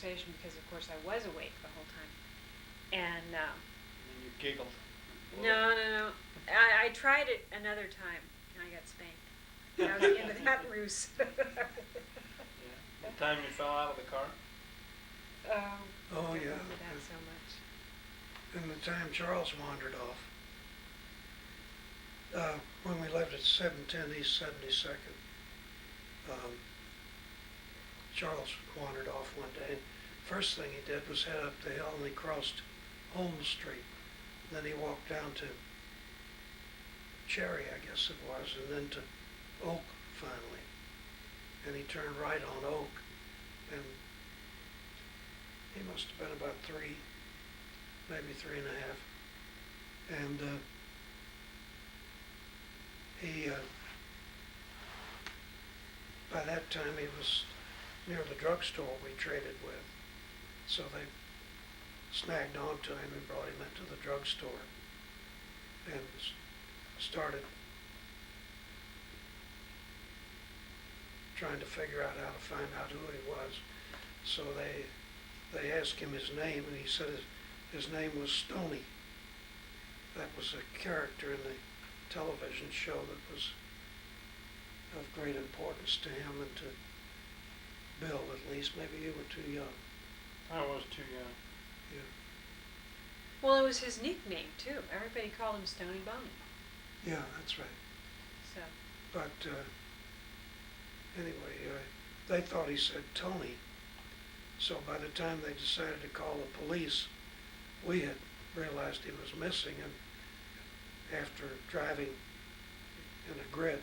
station because, of course, I was awake the whole time. And And you giggled. no. I tried it another time, and I got spanked. That was the end of that ruse. Yeah. The time you fell out of the car? Oh, Oh, I yeah. remember that so much. And the time Charles wandered off. When we lived at 710 East 72nd, Charles wandered off one day. First thing he did was head up the hill and he crossed Holmes Street. Then he walked down to Cherry, I guess it was, and then to Oak finally. And he turned right on Oak, and he must have been about 3, maybe 3.5. And he, by that time he was near the drugstore we traded with. So they snagged onto him and brought him into the drugstore and started trying to figure out how to find out who he was. So they asked him his name, and he said his name was Stoney. That was a character in the television show that was of great importance to him and to Bill, at least. Maybe you were too young. I was too young. Yeah. Well, it was his nickname, too. Everybody called him Stony Boney. Yeah, that's right. So, But anyway, they thought he said Tony. So by the time they decided to call the police, we had realized he was missing, and after driving in a grid,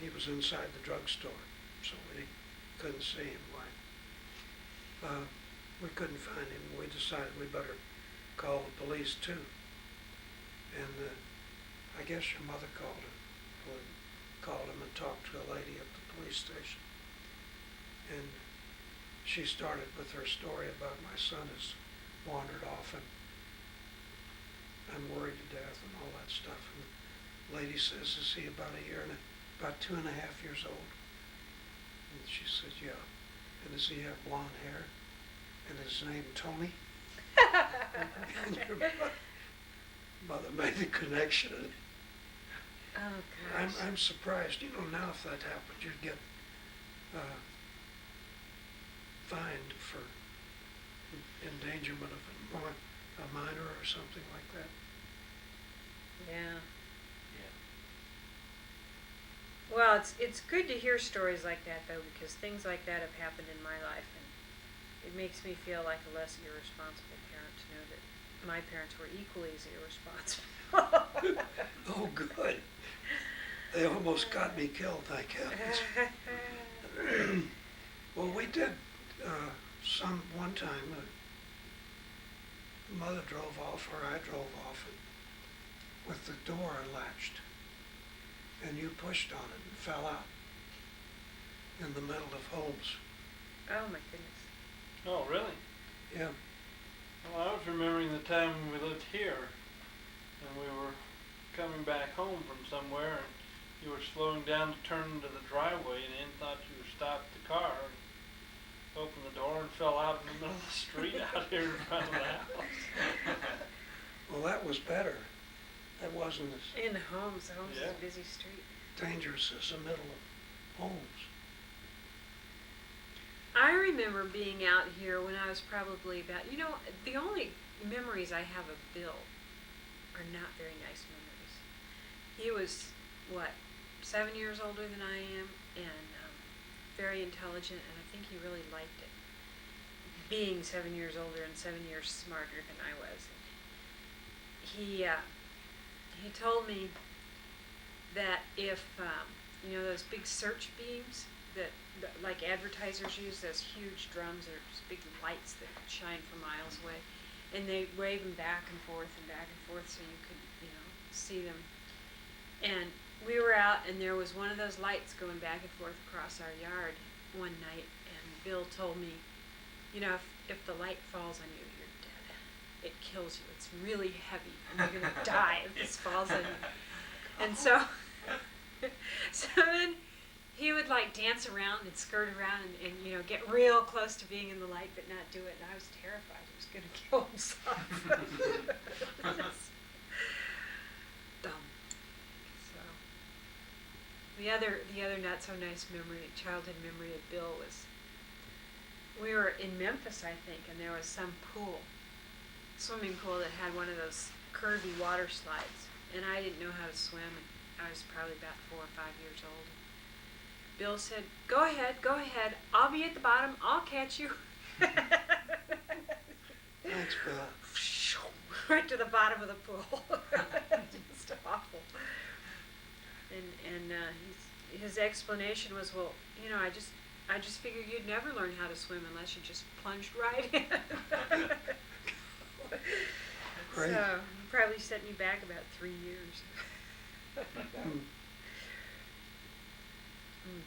he was inside the drugstore, so we couldn't see him. We couldn't find him. We decided we better call the police too. And I guess your mother called him and talked to a lady at the police station. And she started with her story about my son has wandered off and I'm worried to death and all that stuff. And the lady says, is he about 2.5 years old? And she said, yeah. And does he have blonde hair? And his name Tony? And your mother made the connection. oh gosh. I'm surprised. Now if that happened, you'd get fined for endangerment of a minor or something like that. Yeah. Yeah. Well, it's good to hear stories like that, though, because things like that have happened in my life, and it makes me feel like a less irresponsible parent to know that my parents were equally as irresponsible. Oh, good. They almost got me killed, thank heavens. Well, we did one time. Mother drove off, or I drove off, with the door unlatched, and you pushed on it and fell out in the middle of Holmes. Oh my goodness. Oh, really? Yeah. Well, I was remembering the time when we lived here, and we were coming back home from somewhere, and you were slowing down to turn into the driveway, and Ann thought you were stopped the car, and opened the door and fell out in the middle of the street out here in front of the house. Well, that was better. That wasn't as In Holmes. Holmes is Yeah. a busy street. dangerous as the middle of Holmes. I remember being out here when I was probably about, the only memories I have of Bill are not very nice memories. He was, 7 years older than I am, and very intelligent, and I think he really liked it. Being 7 years older and 7 years smarter than I was. He told me that if, those big search beams that like advertisers use, those huge drums or big lights that shine for miles away, and they wave them back and forth so you could, see them. And we were out, and there was one of those lights going back and forth across our yard one night, and Bill told me, if the light falls on you, you're dead. It kills you. It's really heavy, and you're going to die if this falls on you. And so then he would like dance around and skirt around and you know get real close to being in the light but not do it, and I was terrified he was going to kill himself. Just dumb. So the other not so nice memory, childhood memory of Bill was we were in Memphis, I think, and there was some swimming pool that had one of those curvy water slides, and I didn't know how to swim, and I was probably about 4 or 5 years old. Bill said, go ahead, I'll be at the bottom, I'll catch you. Thanks, Bill. Right to the bottom of the pool. Just awful. And his explanation was, well, you know, I just figured you'd never learn how to swim unless you just plunged right in. Great. So he probably set me back about 3 years. Mm.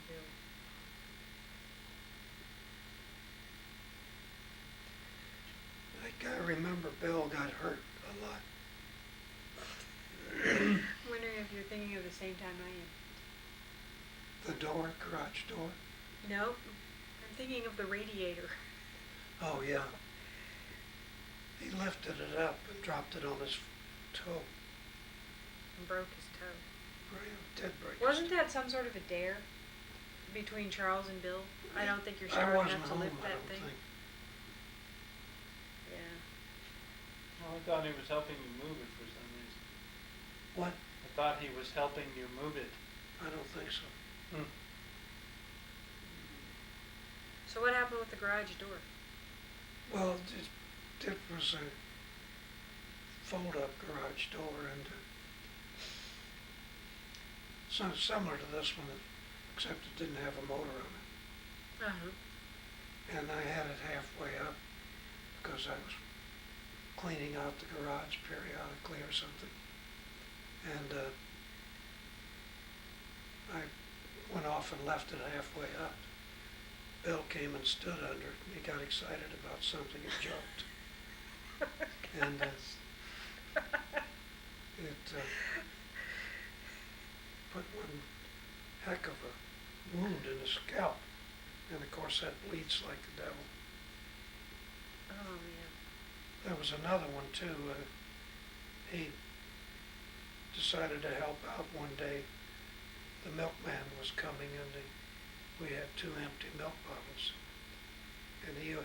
Bill. I remember Bill got hurt a lot. I'm wondering if you're thinking of the same time I am. The door, garage door. No, I'm thinking of the radiator. Oh, yeah. He lifted it up and dropped it on his toe. And broke his toe. Right, did break Wasn't his that some sort of a dare between Charles and Bill? I don't think you're I strong wasn't enough to home, lift I that don't thing. think. Yeah. Well, I thought he was helping you move it for some reason. What? I thought he was helping you move it. I don't think so. So what happened with the garage door? Well, it was a fold-up garage door, and so similar to this one, except it didn't have a motor on it. Uh-huh. And I had it halfway up because I was cleaning out the garage periodically or something. And I went off and left it halfway up. Bill came and stood under it, and he got excited about something and jumped. And it put one heck of a wound in his scalp. And of course that bleeds like the devil. Oh, yeah. There was another one too. He decided to help out one day. The milkman was coming and we had 2 empty milk bottles. And he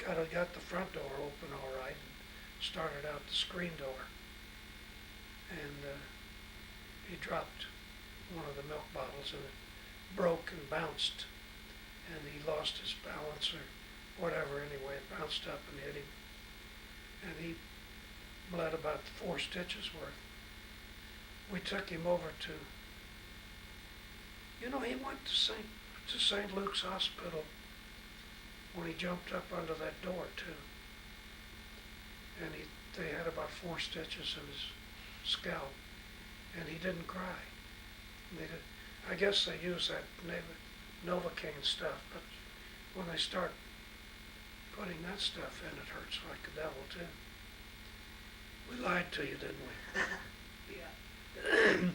got the front door open all right and started out the screen door. And he dropped one of the milk bottles and it broke and bounced. And he lost his balance or whatever anyway. It bounced up and hit him. And he bled about 4 stitches worth. We took him over to, you know, he went to St. Luke's Hospital when he jumped up under that door too. And they had about 4 stitches in his scalp, and he didn't cry. I guess they use that Novocaine stuff, but when they start putting that stuff in, it hurts like the devil too. We lied to you, didn't we? Yeah.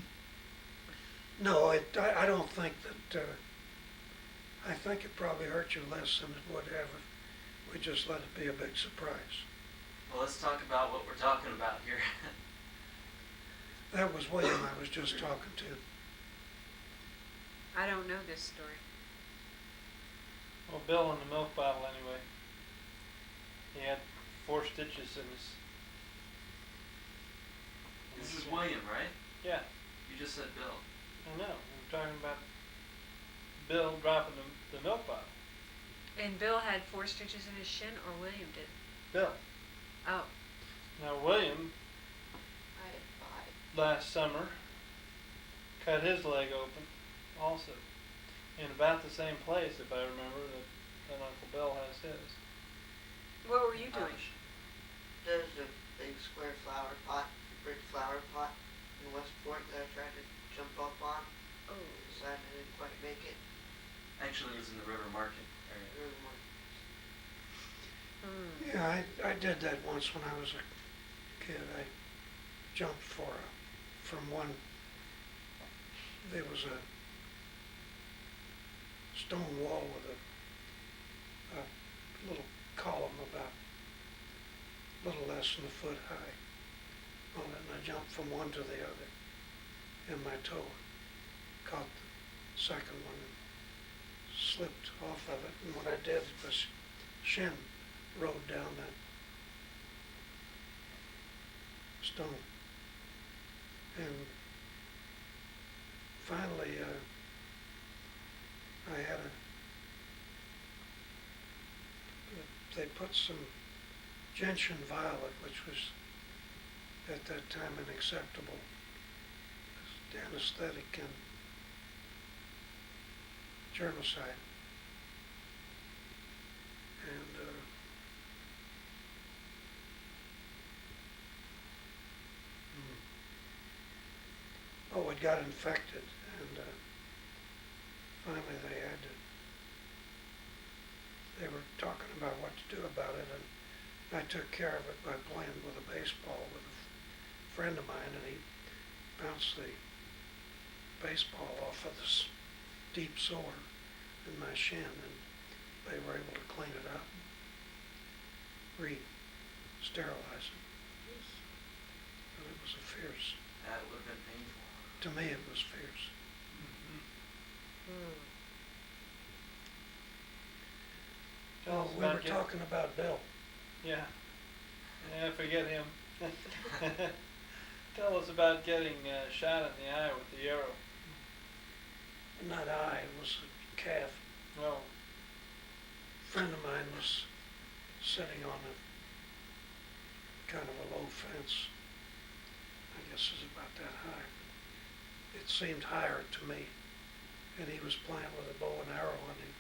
No, I don't think that, I think it probably hurt you less than it would have if we just let it be a big surprise. Well, let's talk about what we're talking about here. That was William I was just talking to. I don't know this story. Well, Bill in the milk bottle anyway. He had 4 stitches in his. This is William, right? Yeah, You just said Bill. I know. We're talking about Bill dropping the milk bottle. And Bill had 4 stitches in his shin, or William did? Bill. Oh. Now William, I had 5. last summer, cut his leg open also. In about the same place, if I remember, that Uncle Bill has his. What were you doing? There's a big square brick flower pot in Westport that I tried to jump up on. Oh. Decided I didn't quite make it. Actually, it was in the River Market area. Really wanted- Hmm. Yeah, I did that once when I was a kid. I jumped from one, there was a stone wall with a little column about a little less than a foot high on it, and I jumped from one to the other, and my toe caught the second one and slipped off of it, and when I did, my shin rode down that stone. And finally, they put some gentian violet, which was at that time unacceptable as anesthetic and germicide. And it got infected, and finally they were talking about what to do about it, and I took care of it by playing with a baseball with a friend of mine, and he bounced the baseball off of this deep sore in my shin, and they were able to clean it up, re-sterilize it. But it was a fierce, That would have been painful. to me it was fierce. Tell us We were about talking about Bill. Yeah. Yeah, forget him. Tell us about getting shot in the eye with the arrow. Not I, it was a calf. Oh, A friend of mine was sitting on a kind of a low fence. I guess it was about that high. It seemed higher to me. And he was playing with a bow and arrow, and he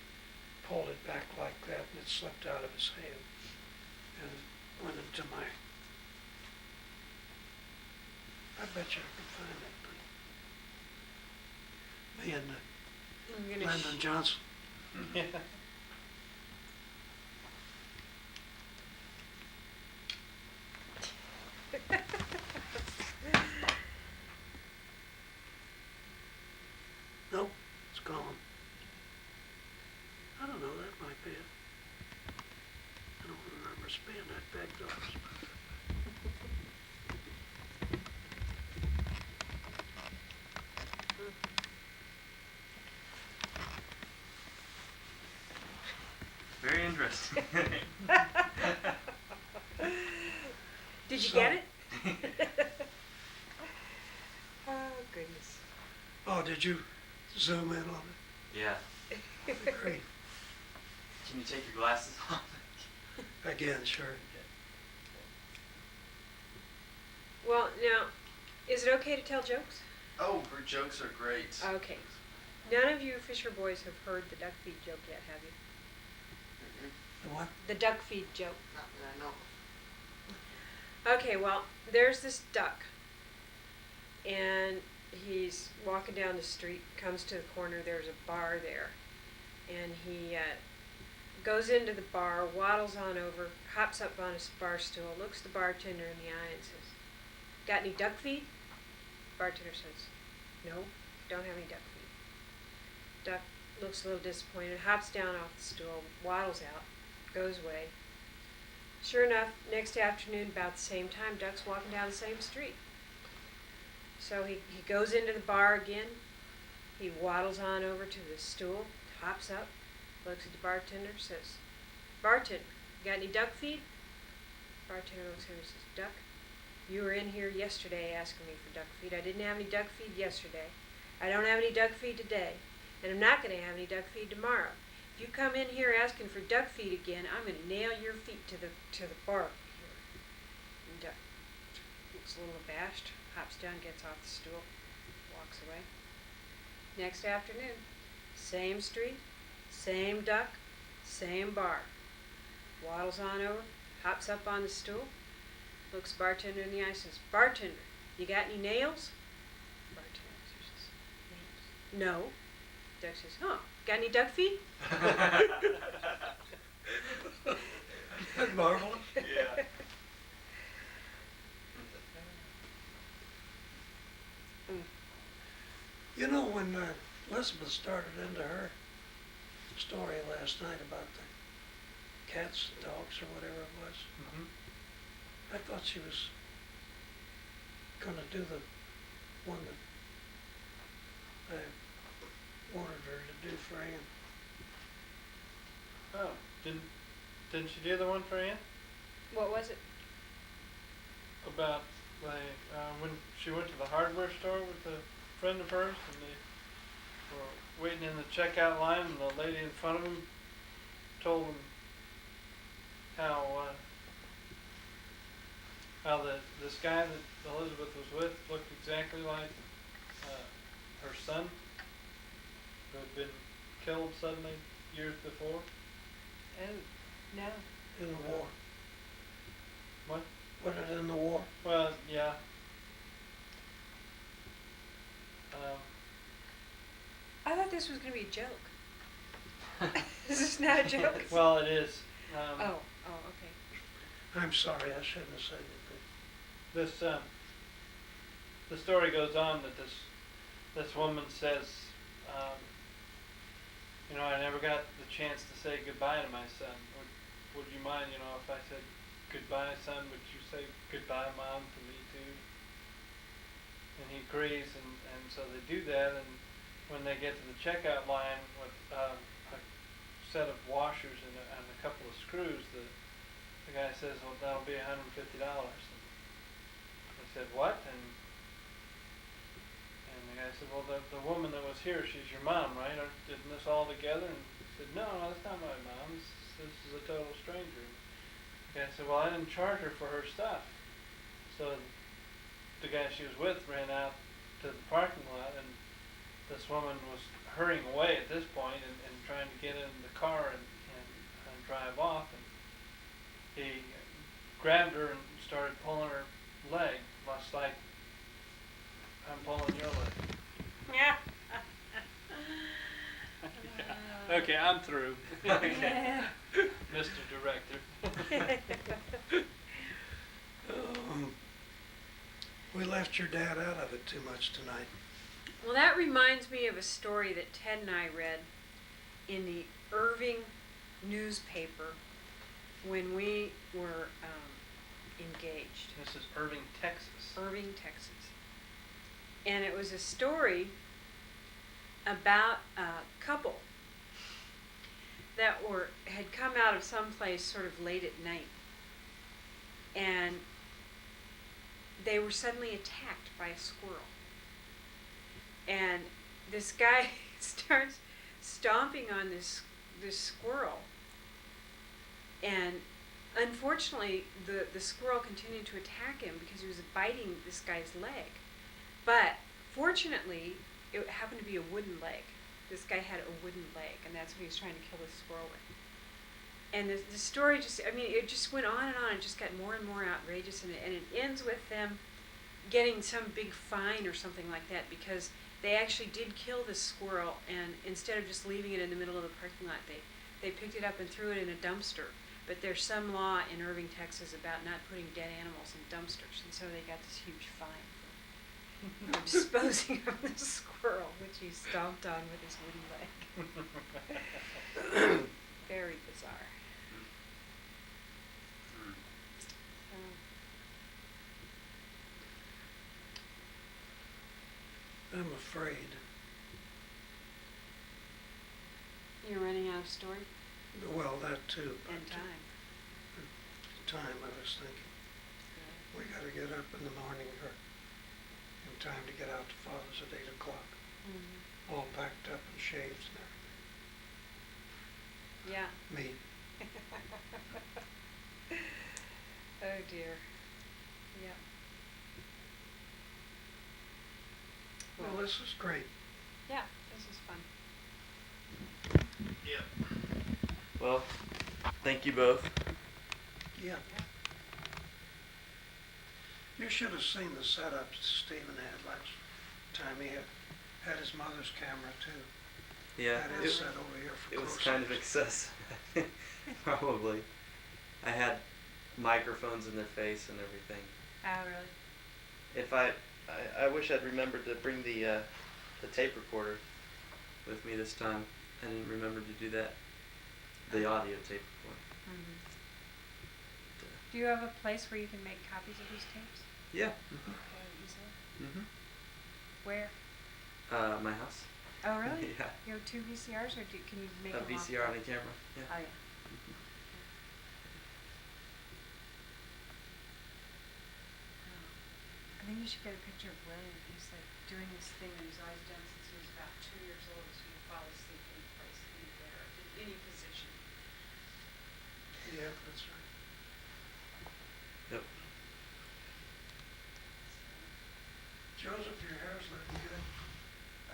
pulled it back like that, and it slipped out of his hand. And it went into my... I bet you I could find that thing. Me and I'm gonna Lyndon Johnson. yeah. Nope, it's gone. I don't know, that might be it. I don't remember being that big though. Very interesting. Did you So- get it? Oh, goodness. Oh, did you zoom in on Yeah. it? Great. Can you take your glasses off? Again, sure. Well, now, is it okay to tell jokes? Oh, her jokes are great. Okay. None of you Fisher boys have heard the duck feed joke yet, have you? The what? The duck feed joke. Not that I know of. Okay, well, there's this duck, and he's walking down the street, comes to the corner, there's a bar there, and he goes into the bar, waddles on over, hops up on his bar stool, looks the bartender in the eye and says, "Got any duck feed?" Bartender says, "No, don't have any duck feed." Duck looks a little disappointed, hops down off the stool, waddles out, goes away. Sure enough, next afternoon, about the same time, Duck's walking down the same street. So he goes into the bar again. He waddles on over to the stool, hops up, looks at the bartender, says, "Bartender, got any duck feed?" Bartender looks at him and says, "Duck, you were in here yesterday asking me for duck feed. I didn't have any duck feed yesterday. I don't have any duck feed today. And I'm not going to have any duck feed tomorrow. If you come in here asking for duck feed again, I'm going to nail your feet to the bar here." And Duck looks a little abashed, hops down, gets off the stool, walks away. Next afternoon, same street, same duck, same bar. Waddles on over, hops up on the stool, looks the bartender in the eye, says, "Bartender, you got any nails?" Bartender says, "Nails? No." Duck says, "Huh, got any duck feed?" Isn't marvelous? Yeah. You know, when Elizabeth started into her story last night about the cats, dogs, or whatever it was. Mm-hmm. I thought she was gonna do the one that I wanted her to do for Ann. Oh, didn't she do the one for Ann? What was it? About like when she went to the hardware store with a friend of hers, and they were waiting in the checkout line, and the lady in front of them told them how this guy that Elizabeth was with looked exactly like her son, who had been killed suddenly years before. Oh, no. In the war. What? Put it in the war. Well, yeah. I thought this was gonna be a joke. This is not a joke? Well, it is. Oh, okay. I'm sorry, I shouldn't have said anything. This the story goes on that this woman says, I never got the chance to say goodbye to my son. Would you mind, if I said goodbye, son? Would you say goodbye, mom, to me too? And he agrees, and so they do that. And when they get to the checkout line with a set of washers and a couple of screws, the guy says, "Well, that'll be $150." And they said, "What?" And the guy said, "Well, the woman that was here, she's your mom, right? Isn't this all together?" And he said, "No, that's not my mom. This is a total stranger." And the guy said, "Well, I didn't charge her for her stuff." So the guy she was with ran out to the parking lot, and this woman was hurrying away at this point and trying to get in the car and drive off. And he grabbed her and started pulling her leg, much like I'm pulling your leg. Yeah. Yeah. Okay, I'm through. Okay. Mr. Director. We left your dad out of it too much tonight. Well, that reminds me of a story that Ted and I read in the Irving newspaper when we were engaged. This is Irving, Texas. Irving, Texas. And it was a story about a couple that had come out of some place sort of late at night, and they were suddenly attacked by a squirrel. And this guy starts stomping on this squirrel, and unfortunately the squirrel continued to attack him because he was biting this guy's leg. But fortunately, it happened to be a wooden leg. This guy had a wooden leg, and that's what he was trying to kill the squirrel with. And the story it just went on and on. It just got more and more outrageous, and it ends with them getting some big fine or something like that because they actually did kill this squirrel, and instead of just leaving it in the middle of the parking lot, they picked it up and threw it in a dumpster. But there's some law in Irving, Texas about not putting dead animals in dumpsters, and so they got this huge fine for disposing of the squirrel, which he stomped on with his wooden leg. Very bizarre. So, I'm afraid. you're running out of story Well, that too. and but, time. Time, I was thinking. We gotta get up in the morning or in time to get out to Father's at 8 o'clock. Mm-hmm. All packed up and shaved and everything. Yeah. Me. Oh dear. Yeah. Well, this is great. Yeah, this is fun. Yep. Well, thank you both. Yeah. You should have seen the setup Stephen had last time. He had his mother's camera too. Yeah, Had it set over here for it was close kind of ups. excessive. Probably. I had microphones in their face and everything. Oh, really? If I wish I'd remembered to bring the tape recorder with me this time. I didn't remember to do that. The audio tape before. Mhm. But, Do you have a place where you can make copies of these tapes? yeah. Easily? Mhm. Where? My house. Oh, really? Yeah. You have 2 VCRs, or can you make A them off VCR the- and a camera. Yeah. Oh, yeah. Mhm. I think you should get a picture of William. He's like doing this thing that he's always done since he was about 2 years old. So he fall asleep any place, anywhere, in any position. Yeah, that's right. Yep. Joseph, your hair's looking good.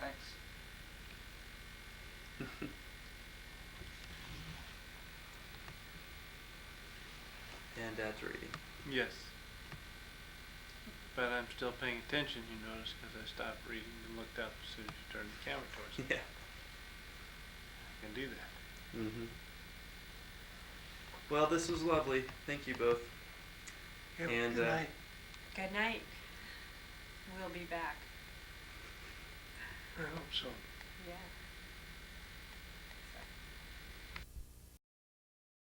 Thanks. And Dad's reading. Yes. But I'm still paying attention, you notice, because I stopped reading and looked up as soon as you turned the camera towards me. Yeah. I can do that. Mhm. Well, this was lovely. Thank you both. Yep, And, good night. Good night. We'll be back. I hope so. Yeah.